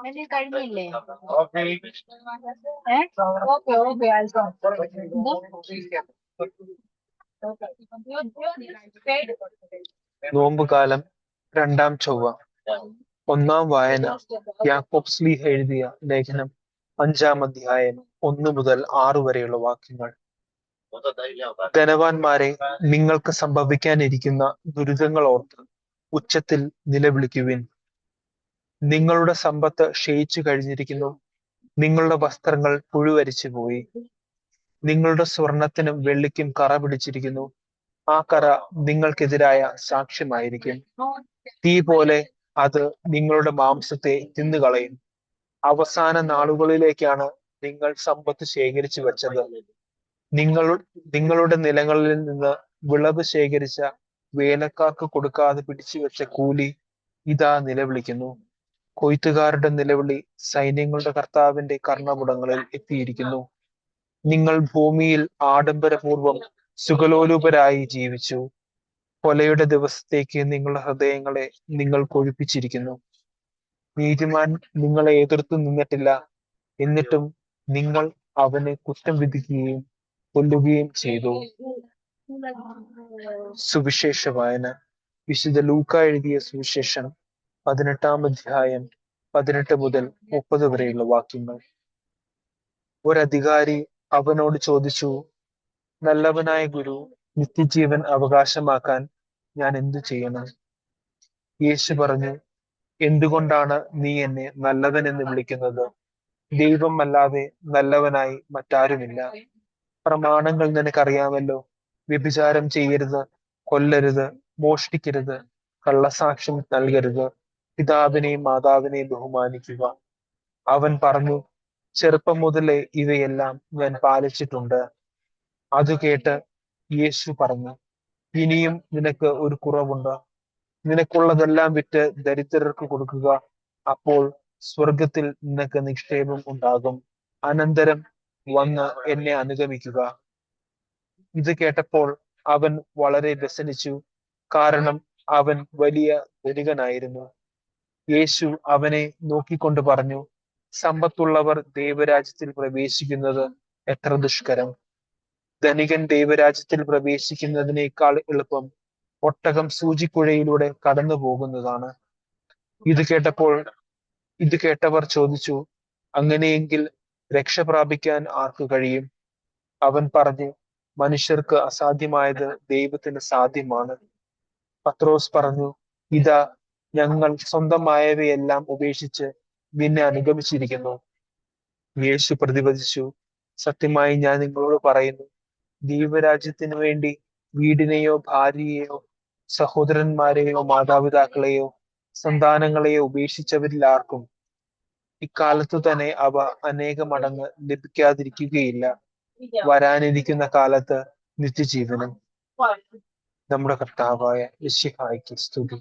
അതിന് കഴിഞ്ഞില്ലേ? Okay okay ആയിക്കോ. നോമ്പുകാലം 2-ാം ചൊവ്വ. ഒന്നാം വായന യാക്കോബ് ശ്ലീഹ എഴുതിയ ലേഖനം 5-ാം അധ്യായം 1 മുതൽ 6 വരെയുള്ള വാക്യങ്ങൾ. ധനവാന്മാരെ, നിങ്ങൾക്ക് സംഭവിക്കാനിരിക്കുന്ന ദുരിതങ്ങൾ ഓർത്ത് ഉച്ചത്തിൽ നിലവിളിക്കുവിൻ. നിങ്ങളുടെ സമ്പത്ത് ക്ഷയിച്ചു കഴിഞ്ഞിരിക്കുന്നു. നിങ്ങളുടെ വസ്ത്രങ്ങൾ പുഴുവരിച്ചു പോയി. നിങ്ങളുടെ സ്വർണത്തിനും വെള്ളിക്കും കറ പിടിച്ചിരിക്കുന്നു. ആ കറ നിങ്ങൾക്കെതിരായ സാക്ഷ്യമായിരിക്കും. തീ പോലെ അത് നിങ്ങളുടെ മാംസത്തെ തിന്നുകളയും. അവസാന നാളുകളിലേക്കാണ് നിങ്ങൾ സമ്പത്ത് ശേഖരിച്ചു വെച്ചത്. നിങ്ങൾ നിങ്ങളുടെ നിലങ്ങളിൽ നിന്ന് വിളവ് ശേഖരിച്ച വേലക്കാർക്ക് കൊടുക്കാതെ പിടിച്ചു വെച്ച കൂലി ഇതാ നിലവിളിക്കുന്നു. കൊയ്ത്തുകാരുടെ നിലവിളി സൈന്യങ്ങളുടെ കർത്താവിന്റെ കർണപുടങ്ങളിൽ എത്തിയിരിക്കുന്നു. നിങ്ങൾ ഭൂമിയിൽ ആഡംബരപൂർവം സുഖലോലുപരായി ജീവിച്ചു. കൊലയുടെ ദിവസത്തേക്ക് നിങ്ങളുടെ ഹൃദയങ്ങളെ നിങ്ങൾ കൊഴുപ്പിച്ചിരിക്കുന്നു. നീതിമാൻ നിങ്ങളെ എതിർത്തു നിന്നിട്ടില്ല, എന്നിട്ടും നിങ്ങൾ അവനെ കുറ്റം വിധിക്കുകയും കൊല്ലുകയും ചെയ്തു. സുവിശേഷ വായന. വിശുദ്ധ ലൂക്ക എഴുതിയ സുവിശേഷം 18-ാം അധ്യായം 18 മുതൽ 30 വരെയുള്ള വാക്യങ്ങൾ. ഒരധികാരി അവനോട് ചോദിച്ചു, നല്ലവനായ ഗുരു, നിത്യജീവൻ അവകാശമാക്കാൻ ഞാൻ എന്തു ചെയ്യണം? യേശു പറഞ്ഞു, എന്തുകൊണ്ടാണ് നീ എന്നെ നല്ലവൻ എന്ന് വിളിക്കുന്നത്? ദൈവം അല്ലാതെ നല്ലവനായി മറ്റാരുമില്ല. പ്രമാണങ്ങൾ നിനക്കറിയാമല്ലോ. വ്യഭിചാരം ചെയ്യരുത്, കൊല്ലരുത്, മോഷ്ടിക്കരുത്, കള്ളസാക്ഷ്യം നൽകരുത്, പിതാവിനെയും മാതാവിനെയും ബഹുമാനിക്കുക. അവൻ പറഞ്ഞു, ചെറുപ്പം മുതലേ ഇവയെല്ലാം ഞാൻ പാലിച്ചിട്ടുണ്ട്. അത് കേട്ട് യേശു പറഞ്ഞു, ഇനിയും നിനക്ക് ഒരു കുറവുണ്ട്. നിനക്കുള്ളതെല്ലാം വിറ്റ് ദരിദ്രർക്ക് കൊടുക്കുക. അപ്പോൾ സ്വർഗത്തിൽ നിനക്ക് നിക്ഷേപം ഉണ്ടാകും. അനന്തരം വന്ന് എന്നെ അനുഗമിക്കുക. ഇത് കേട്ടപ്പോൾ അവൻ വളരെ വ്യസനിച്ചു, കാരണം അവൻ വലിയ ധനികനായിരുന്നു. യേശു അവനെ നോക്കിക്കൊണ്ട് പറഞ്ഞു, സമ്പത്തുള്ളവർ ദൈവരാജ്യത്തിൽ പ്രവേശിക്കുന്നത് എത്ര ദുഷ്കരം! ധനികൻ ദൈവരാജ്യത്തിൽ പ്രവേശിക്കുന്നതിനേക്കാൾ എളുപ്പം ഒട്ടകം സൂചിക്കുഴയിലൂടെ കടന്നു പോകുന്നതാണ്. ഇത് കേട്ടപ്പോൾ ഇത് കേട്ടവർ ചോദിച്ചു, അങ്ങനെയെങ്കിൽ രക്ഷ പ്രാപിക്കാൻ ആർക്ക് കഴിയും? അവൻ പറഞ്ഞു, മനുഷ്യർക്ക് അസാധ്യമായത് ദൈവത്തിന് സാധ്യമാണ്. പത്രോസ് പറഞ്ഞു, ഇതാ, ഞങ്ങൾ സ്വന്തമായവയെല്ലാം ഉപേക്ഷിച്ച് നിന്നെ അനുഗമിച്ചിരിക്കുന്നു. യേശു പ്രതിവചിച്ചു, സത്യമായി ഞാൻ നിങ്ങളോട് പറയുന്നു, ദൈവരാജ്യത്തിനു വേണ്ടി വീടിനെയോ ഭാര്യയെയോ സഹോദരന്മാരെയോ മാതാപിതാക്കളെയോ സന്താനങ്ങളെയോ ഉപേക്ഷിച്ചവരിൽ ആർക്കും ഇക്കാലത്തു തന്നെ അവ അനേക മടങ്ങ് ലഭിക്കാതിരിക്കുകയില്ല. വരാനിരിക്കുന്ന കാലത്ത് നിത്യജീവനും. നമ്മുടെ കർത്താവായ മിശിഹായ്ക്ക് സ്തുതി.